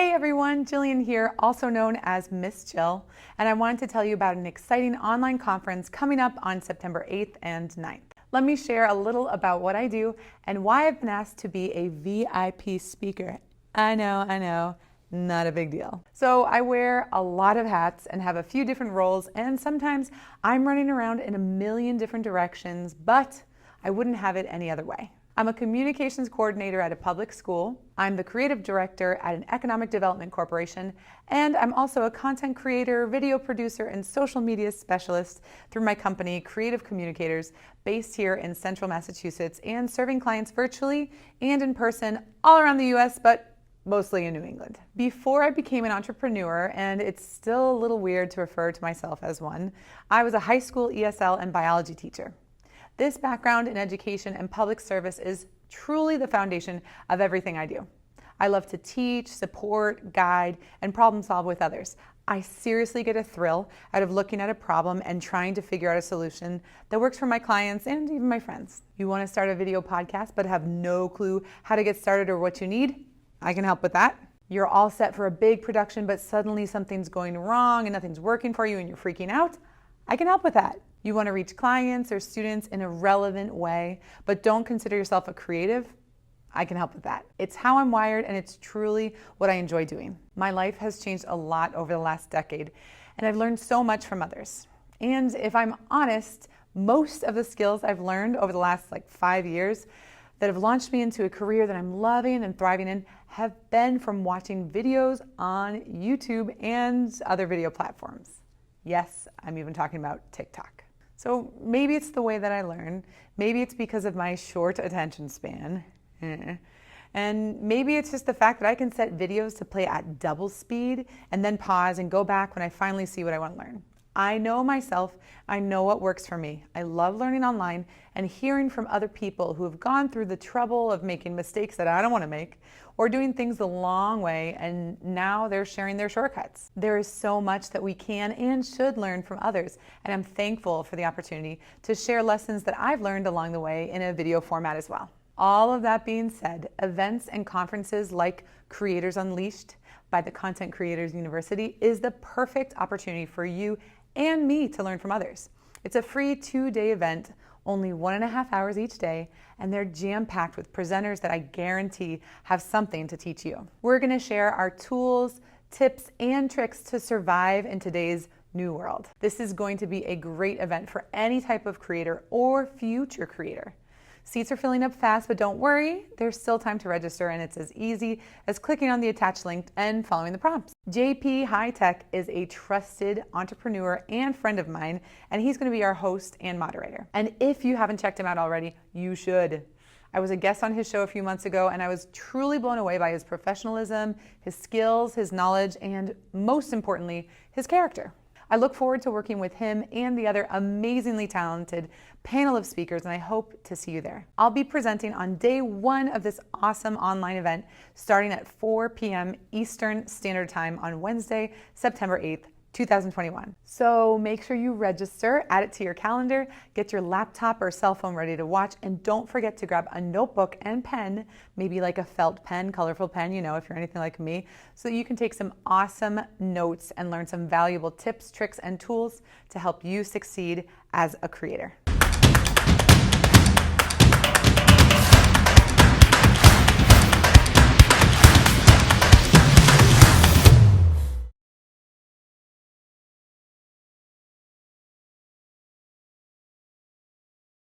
Hey everyone, Jillian here, also known as Miss Jill, and I wanted to tell you about an exciting online conference coming up on September 8th and 9th. Let me share a little about what I do and why I've been asked to be a VIP speaker. I know, not a big deal. So I wear a lot of hats and have a few different roles, and sometimes I'm running around in a million different directions, but I wouldn't have it any other way. I'm a communications coordinator at a public school. I'm the creative director at an economic development corporation, and I'm also a content creator, video producer, and social media specialist through my company, Creative Communicators, based here in Central Massachusetts and serving clients virtually and in person all around the US, but mostly in New England. Before I became an entrepreneur, and it's still a little weird to refer to myself as one, I was a high school ESL and biology teacher. This background in education and public service is truly the foundation of everything I do. I love to teach, support, guide, and problem solve with others. I seriously get a thrill out of looking at a problem and trying to figure out a solution that works for my clients and even my friends. You want to start a video podcast but have no clue how to get started or what you need? I can help with that. You're all set for a big production but suddenly something's going wrong and nothing's working for you and you're freaking out? I can help with that. You want to reach clients or students in a relevant way, but don't consider yourself a creative? I can help with that. It's how I'm wired, and it's truly what I enjoy doing. My life has changed a lot over the last decade, and I've learned so much from others. And if I'm honest, most of the skills I've learned over the last 5 years that have launched me into a career that I'm loving and thriving in have been from watching videos on YouTube and other video platforms. Yes, I'm even talking about TikTok. So maybe it's the way that I learn, maybe it's because of my short attention span, and maybe it's just the fact that I can set videos to play at double speed and then pause and go back when I finally see what I want to learn. I know myself, I know what works for me. I love learning online and hearing from other people who have gone through the trouble of making mistakes that I don't want to make, or doing things the long way, and now they're sharing their shortcuts. There is so much that we can and should learn from others, and I'm thankful for the opportunity to share lessons that I've learned along the way in a video format as well. All of that being said, events and conferences like Creators Unleashed by the Content Creators University is the perfect opportunity for you and me to learn from others. It's a free 2-day event, only 1.5 hours each day, and they're jam-packed with presenters that I guarantee have something to teach you. We're going to share our tools, tips, and tricks to survive in today's new world. This is going to be a great event for any type of creator or future creator. Seats are filling up fast, but don't worry, there's still time to register, and it's as easy as clicking on the attached link and following the prompts. JP Hightek is a trusted entrepreneur and friend of mine, and he's going to be our host and moderator. And if you haven't checked him out already, you should. I was a guest on his show a few months ago, and I was truly blown away by his professionalism, his skills, his knowledge, and most importantly, his character. I look forward to working with him and the other amazingly talented panel of speakers, and I hope to see you there. I'll be presenting on day 1 of this awesome online event starting at 4 p.m. Eastern Standard Time on Wednesday, September 8th, 2021. So make sure you register, add it to your calendar, get your laptop or cell phone ready to watch, and don't forget to grab a notebook and pen, maybe like a felt pen, colorful pen, if you're anything like me, so that you can take some awesome notes and learn some valuable tips, tricks, and tools to help you succeed as a creator.